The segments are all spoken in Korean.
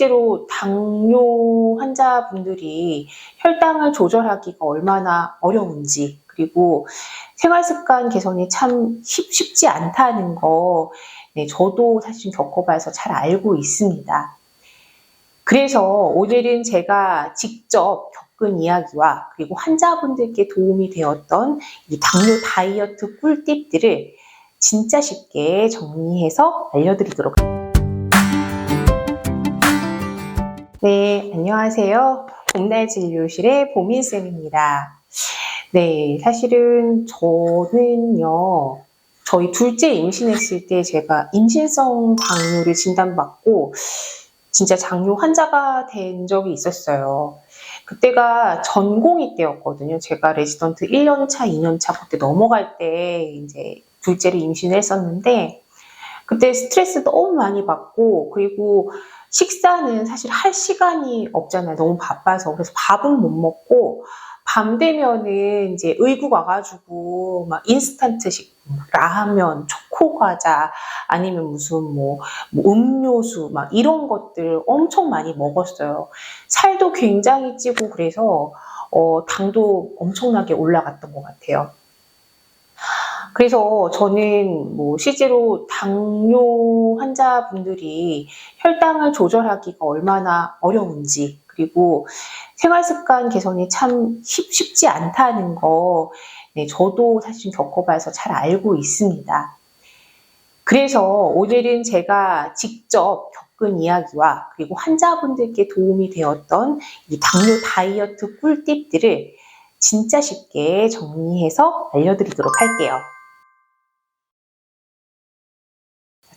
실제로 당뇨 환자분들이 혈당을 조절하기가 얼마나 어려운지, 그리고 생활습관 개선이 참 쉽지 않다는 거, 저도 사실 겪어봐서 잘 알고 있습니다. 그래서 오늘은 제가 직접 겪은 이야기와 그리고 환자분들께 도움이 되었던 이 당뇨 다이어트 꿀팁들을 진짜 쉽게 정리해서 알려드리도록 합니다. 네, 안녕하세요. 봄날진료실의 보민쌤입니다. 네, 사실은 저는요, 저희 둘째 임신했을 때 제가 임신성 당뇨를 진단받고 진짜 장뇨 환자가 된 적이 있었어요. 그때가 전공의 때였거든요. 제가 레지던트 1년차, 2년차 그때 넘어갈 때 이제 둘째를 임신을 했었는데, 그때 스트레스 너무 많이 받고, 그리고 식사는 사실 할 시간이 없잖아요. 너무 바빠서. 그래서 밥은 못 먹고, 밤 되면은 이제 의국 와가지고 막 인스턴트식, 라면, 초코과자, 아니면 무슨 뭐 음료수 막 이런 것들 엄청 많이 먹었어요. 살도 굉장히 찌고 그래서 당도 엄청나게 올라갔던 것 같아요. 그래서 저는 뭐 실제로 당뇨 환자분들이 혈당을 조절하기가 얼마나 어려운지, 그리고 생활습관 개선이 참 쉽지 않다는 거, 저도 사실 겪어봐서 잘 알고 있습니다. 그래서 오늘은 제가 직접 겪은 이야기와 그리고 환자분들께 도움이 되었던 이 당뇨 다이어트 꿀팁들을 진짜 쉽게 정리해서 알려드리도록 할게요.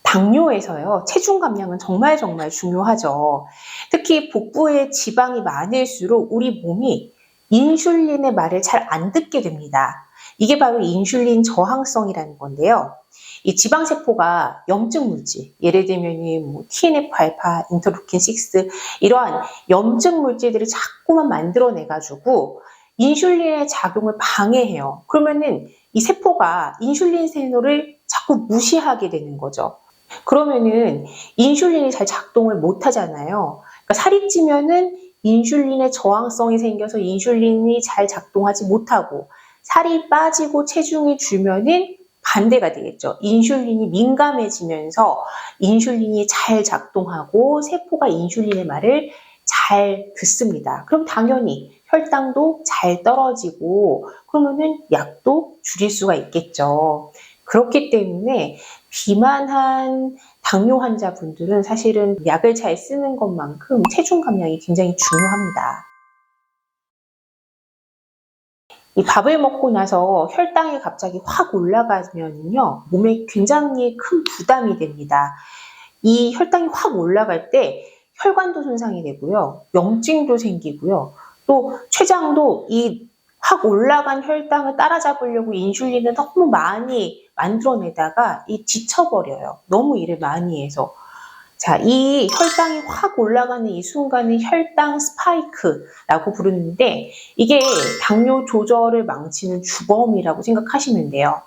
당뇨에서요, 체중 감량은 정말 중요하죠. 특히 복부에 지방이 많을수록 우리 몸이 인슐린의 말을 잘 안 듣게 됩니다. 이게 바로 인슐린 저항성이라는 건데요. 이 지방세포가 염증 물질, 예를 들면 뭐 TNF-알파, 인터루킨-6 이러한 염증 물질들을 자꾸만 만들어내가지고 인슐린의 작용을 방해해요. 그러면은 이 세포가 인슐린 신호를 자꾸 무시하게 되는 거죠. 그러면은 인슐린이 잘 작동을 못 하잖아요. 그러니까 살이 찌면은 인슐린의 저항성이 생겨서 인슐린이 잘 작동하지 못하고, 살이 빠지고 체중이 줄면은 반대가 되겠죠. 인슐린이 민감해지면서 인슐린이 잘 작동하고 세포가 인슐린의 말을 잘 듣습니다. 그럼 당연히 혈당도 잘 떨어지고, 그러면은 약도 줄일 수가 있겠죠. 그렇기 때문에 비만한 당뇨 환자분들은 사실은 약을 잘 쓰는 것만큼 체중 감량이 굉장히 중요합니다. 이 밥을 먹고 나서 혈당이 갑자기 확 올라가면요, 몸에 굉장히 큰 부담이 됩니다. 이 혈당이 확 올라갈 때 혈관도 손상이 되고요, 염증도 생기고요, 또 췌장도 이 확 올라간 혈당을 따라잡으려고 인슐린을 너무 많이 만들어내다가 지쳐버려요. 너무 일을 많이 해서. 자, 이 혈당이 확 올라가는 이 순간을 혈당 스파이크라고 부르는데, 이게 당뇨 조절을 망치는 주범이라고 생각하시면 돼요.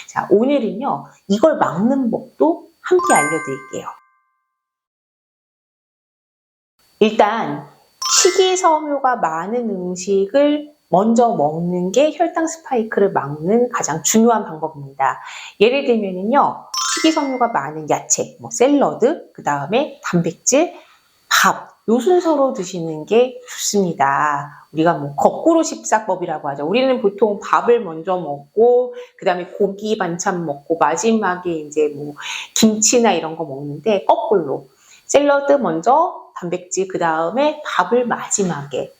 자, 오늘은요, 이걸 막는 법도 함께 알려드릴게요. 일단 식이섬유가 많은 음식을 먼저 먹는 게 혈당 스파이크를 막는 가장 중요한 방법입니다. 예를 들면요, 식이섬유가 많은 야채, 샐러드, 그 다음에 단백질, 밥, 요 순서로 드시는 게 좋습니다. 우리가 거꾸로 식사법이라고 하죠. 우리는 보통 밥을 먼저 먹고, 그 다음에 고기 반찬 먹고, 마지막에 이제 김치나 이런 거 먹는데, 거꾸로. 샐러드 먼저, 단백질, 그 다음에 밥을 마지막에.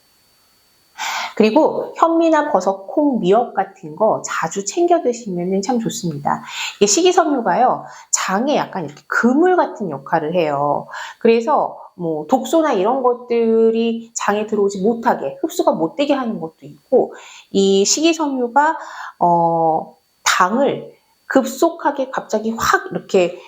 그리고 현미나 버섯, 콩, 미역 같은 거 자주 챙겨 드시면 참 좋습니다. 이게 식이섬유가요, 장에 약간 이렇게 그물 같은 역할을 해요. 그래서 독소나 이런 것들이 장에 들어오지 못하게, 흡수가 못 되게 하는 것도 있고, 이 식이섬유가 당을 급속하게 갑자기 확 이렇게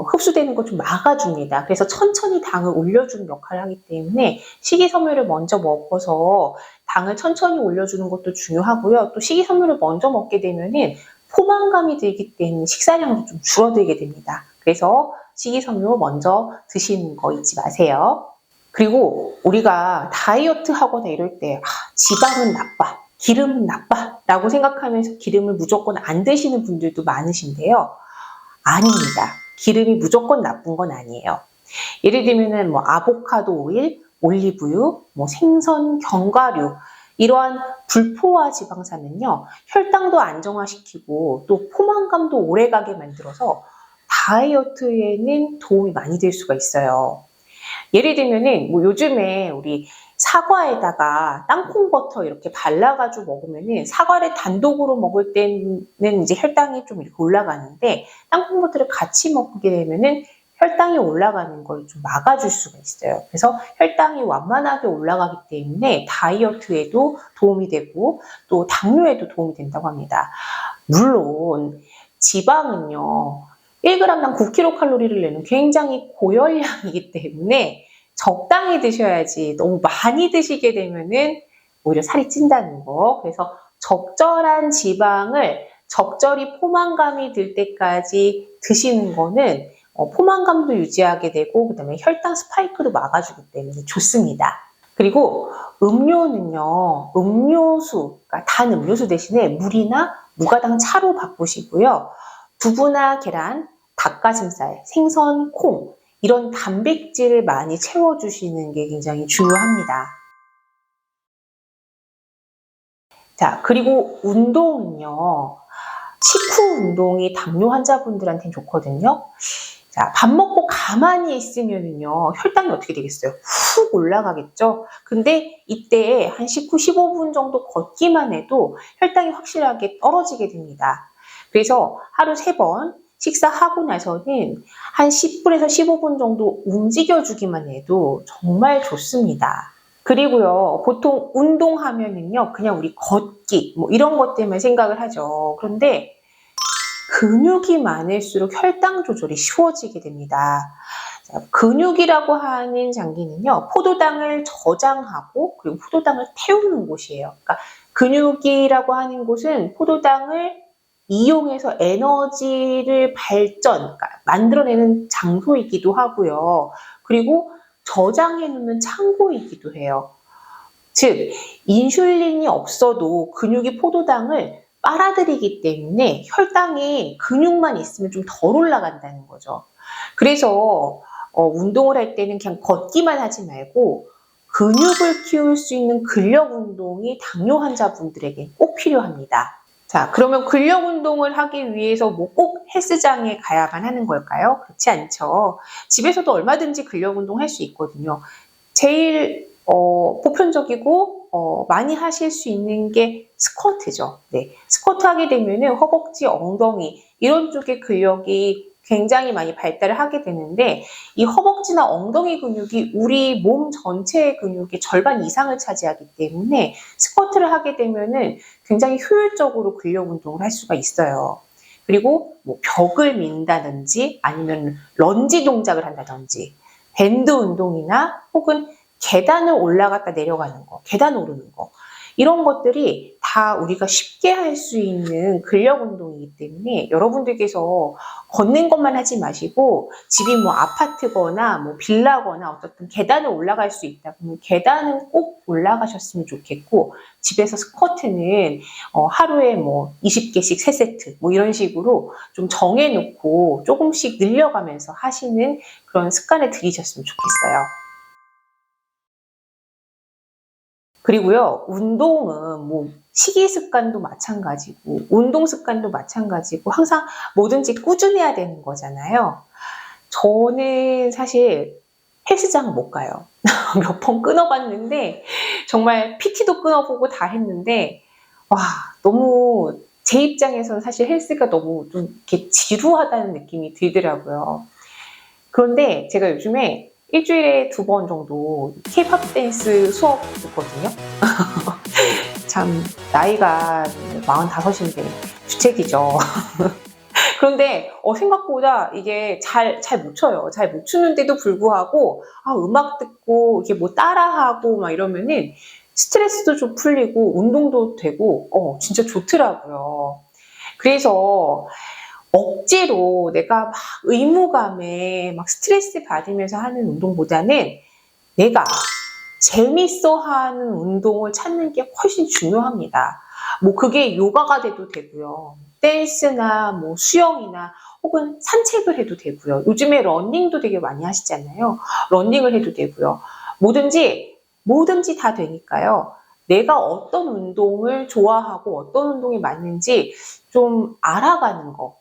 흡수되는 거 좀 막아줍니다. 그래서 천천히 당을 올려주는 역할을 하기 때문에 식이섬유를 먼저 먹어서 당을 천천히 올려주는 것도 중요하고요. 또 식이섬유를 먼저 먹게 되면은 포만감이 들기 때문에 식사량도 좀 줄어들게 됩니다. 그래서 식이섬유 먼저 드시는 거 잊지 마세요. 그리고 우리가 다이어트 하거나 이럴 때 지방은 나빠, 기름은 나빠 라고 생각하면서 기름을 무조건 안 드시는 분들도 많으신데요. 아닙니다. 기름이 무조건 나쁜 건 아니에요. 예를 들면은 뭐 아보카도 오일, 올리브유, 뭐 생선, 견과류 이러한 불포화 지방산은요 혈당도 안정화시키고 또 포만감도 오래가게 만들어서 다이어트에는 도움이 많이 될 수가 있어요. 예를 들면은 뭐 요즘에 우리 사과에다가 땅콩 버터 이렇게 발라가지고 먹으면은 사과를 단독으로 먹을 때는 이제 혈당이 좀 이렇게 올라가는데 땅콩 버터를 같이 먹게 되면은 혈당이 올라가는 걸 좀 막아줄 수가 있어요. 그래서 혈당이 완만하게 올라가기 때문에 다이어트에도 도움이 되고 또 당뇨에도 도움이 된다고 합니다. 물론 지방은요 1g당 9kcal를 내는 굉장히 고열량이기 때문에 적당히 드셔야지 너무 많이 드시게 되면은 오히려 살이 찐다는 거. 그래서 적절한 지방을 적절히 포만감이 들 때까지 드시는 거는 포만감도 유지하게 되고 그다음에 혈당 스파이크도 막아주기 때문에 좋습니다. 그리고 음료는요. 음료수, 그러니까 단 음료수 대신에 물이나 무가당 차로 바꾸시고요. 두부나 계란, 닭가슴살, 생선, 콩 이런 단백질을 많이 채워주시는 게 굉장히 중요합니다. 자, 그리고 운동은요. 식후 운동이 당뇨 환자분들한테는 좋거든요. 자, 밥 먹고 가만히 있으면은요, 혈당이 어떻게 되겠어요? 훅 올라가겠죠? 근데 이때 한 15분 정도 걷기만 해도 혈당이 확실하게 떨어지게 됩니다. 그래서 하루 3번 식사하고 나서는 한 10분에서 15분 정도 움직여주기만 해도 정말 좋습니다. 그리고요, 보통 운동하면은요, 그냥 우리 걷기, 뭐 이런 것 때문에 생각을 하죠. 그런데 근육이 많을수록 혈당 조절이 쉬워지게 됩니다. 자, 근육이라고 하는 장기는요, 포도당을 저장하고 그리고 포도당을 태우는 곳이에요. 그러니까 근육이라고 하는 곳은 포도당을 이용해서 에너지를 그러니까 만들어내는 장소이기도 하고요. 그리고 저장해 놓는 창고이기도 해요. 즉, 인슐린이 없어도 근육이 포도당을 빨아들이기 때문에 혈당이 근육만 있으면 좀 덜 올라간다는 거죠. 그래서 운동을 할 때는 그냥 걷기만 하지 말고 근육을 키울 수 있는 근력 운동이 당뇨 환자분들에게 꼭 필요합니다. 자, 그러면 근력 운동을 하기 위해서 뭐 꼭 헬스장에 가야만 하는 걸까요? 그렇지 않죠. 집에서도 얼마든지 근력 운동 할 수 있거든요. 제일 보편적이고 많이 하실 수 있는 게 스쿼트죠. 네, 스쿼트 하게 되면은 허벅지, 엉덩이 이런 쪽의 근력이 굉장히 많이 발달을 하게 되는데 이 허벅지나 엉덩이 근육이 우리 몸 전체의 근육의 절반 이상을 차지하기 때문에 스쿼트를 하게 되면은 굉장히 효율적으로 근력 운동을 할 수가 있어요. 그리고 뭐 벽을 민다든지 아니면 런지 동작을 한다든지 밴드 운동이나 혹은 계단을 올라갔다 내려가는 거, 계단 오르는 거 이런 것들이 다 우리가 쉽게 할 수 있는 근력 운동이기 때문에 여러분들께서 걷는 것만 하지 마시고 집이 뭐 아파트거나 뭐 빌라거나 어쨌든 계단을 올라갈 수 있다 그러면 계단은 꼭 올라가셨으면 좋겠고 집에서 스쿼트는 하루에 뭐 20개씩 3세트 뭐 이런 식으로 좀 정해놓고 조금씩 늘려가면서 하시는 그런 습관을 들이셨으면 좋겠어요. 그리고요, 운동은 뭐 식이 습관도 마찬가지고 운동 습관도 마찬가지고 항상 뭐든지 꾸준해야 되는 거잖아요. 저는 사실 헬스장 못 가요. 몇 번 끊어봤는데 정말 PT도 끊어보고 다 했는데 와 너무 제 입장에서는 사실 헬스가 너무 좀 이렇게 지루하다는 느낌이 들더라고요. 그런데 제가 요즘에 일주일에 2번 정도 K-팝 댄스 수업 듣거든요. 참 나이가 45인데 주책이죠. 그런데 생각보다 이게 잘 못 춰요. 잘 못 추는데도 불구하고 음악 듣고 이렇게 뭐 따라하고 막 이러면은 스트레스도 좀 풀리고 운동도 되고 진짜 좋더라고요. 그래서 억지로 내가 막 의무감에 막 스트레스 받으면서 하는 운동보다는 내가 재밌어 하는 운동을 찾는 게 훨씬 중요합니다. 뭐 그게 요가가 돼도 되고요. 댄스나 뭐 수영이나 혹은 산책을 해도 되고요. 요즘에 러닝도 되게 많이 하시잖아요. 러닝을 해도 되고요. 뭐든지 다 되니까요. 내가 어떤 운동을 좋아하고 어떤 운동이 맞는지 좀 알아가는 거,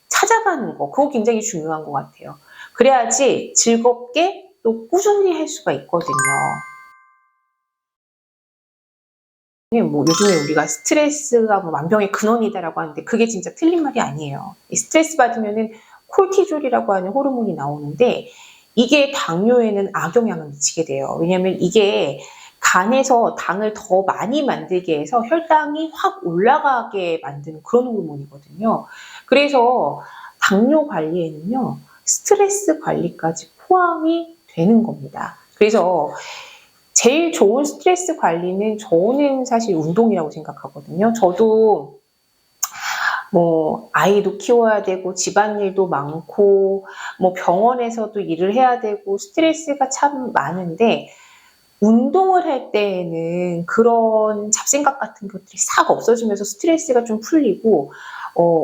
찾아가는 거, 그거 굉장히 중요한 것 같아요. 그래야지 즐겁게 또 꾸준히 할 수가 있거든요. 뭐 요즘에 우리가 스트레스가 뭐 만병의 근원이다라고 하는데 그게 진짜 틀린 말이 아니에요. 스트레스 받으면은 콜티졸이라고 하는 호르몬이 나오는데 이게 당뇨에는 악영향을 미치게 돼요. 왜냐하면 이게 간에서 당을 더 많이 만들게 해서 혈당이 확 올라가게 만드는 그런 호르몬이거든요. 그래서 당뇨 관리에는요, 스트레스 관리까지 포함이 되는 겁니다. 그래서 제일 좋은 스트레스 관리는 저는 사실 운동이라고 생각하거든요. 저도 뭐 아이도 키워야 되고 집안일도 많고 뭐 병원에서도 일을 해야 되고 스트레스가 참 많은데 운동을 할 때에는 그런 잡생각 같은 것들이 싹 없어지면서 스트레스가 좀 풀리고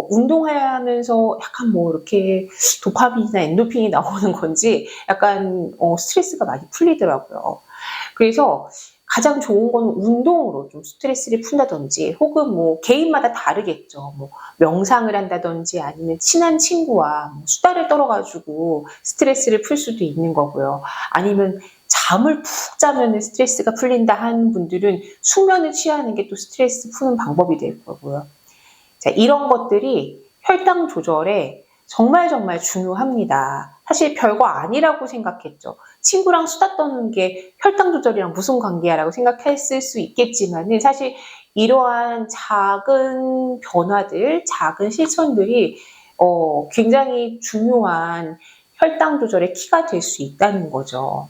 운동하면서 약간 뭐 이렇게 도파민이나 엔도핀이 나오는 건지 약간 스트레스가 많이 풀리더라고요. 그래서 가장 좋은 건 운동으로 좀 스트레스를 푼다든지 혹은 뭐 개인마다 다르겠죠. 뭐 명상을 한다든지 아니면 친한 친구와 뭐 수다를 떨어가지고 스트레스를 풀 수도 있는 거고요. 아니면 잠을 푹 자면 스트레스가 풀린다 하는 분들은 숙면을 취하는 게 또 스트레스 푸는 방법이 될 거고요. 자, 이런 것들이 혈당 조절에 정말 중요합니다. 사실 별거 아니라고 생각했죠. 친구랑 수다 떠는 게 혈당 조절이랑 무슨 관계야라고 생각했을 수 있겠지만은 사실 이러한 작은 변화들, 작은 실천들이 굉장히 중요한 혈당 조절의 키가 될 수 있다는 거죠.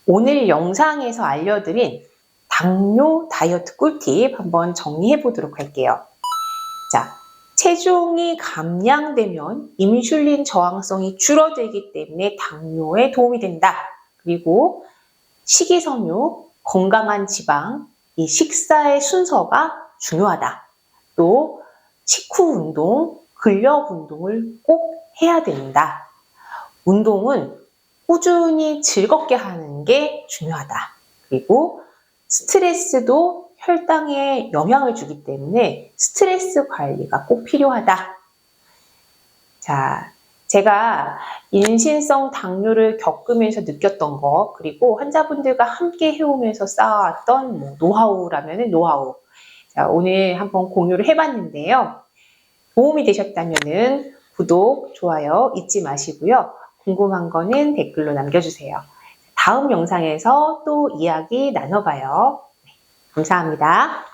오늘 영상에서 알려드린 당뇨 다이어트 꿀팁 한번 정리해 보도록 할게요. 자, 체중이 감량되면 인슐린 저항성이 줄어들기 때문에 당뇨에 도움이 된다. 그리고 식이섬유, 건강한 지방, 이 식사의 순서가 중요하다. 또 식후 운동, 근력 운동을 꼭 해야 된다. 운동은 꾸준히 즐겁게 하는 게 중요하다. 그리고 스트레스도 혈당에 영향을 주기 때문에 스트레스 관리가 꼭 필요하다. 자, 제가 인신성 당뇨를 겪으면서 느꼈던 거, 그리고 환자분들과 함께 해오면서 쌓아왔던 뭐 노하우라면 노하우. 자, 오늘 한번 공유를 해봤는데요. 도움이 되셨다면 구독, 좋아요 잊지 마시고요. 궁금한 거는 댓글로 남겨주세요. 다음 영상에서 또 이야기 나눠봐요. 감사합니다.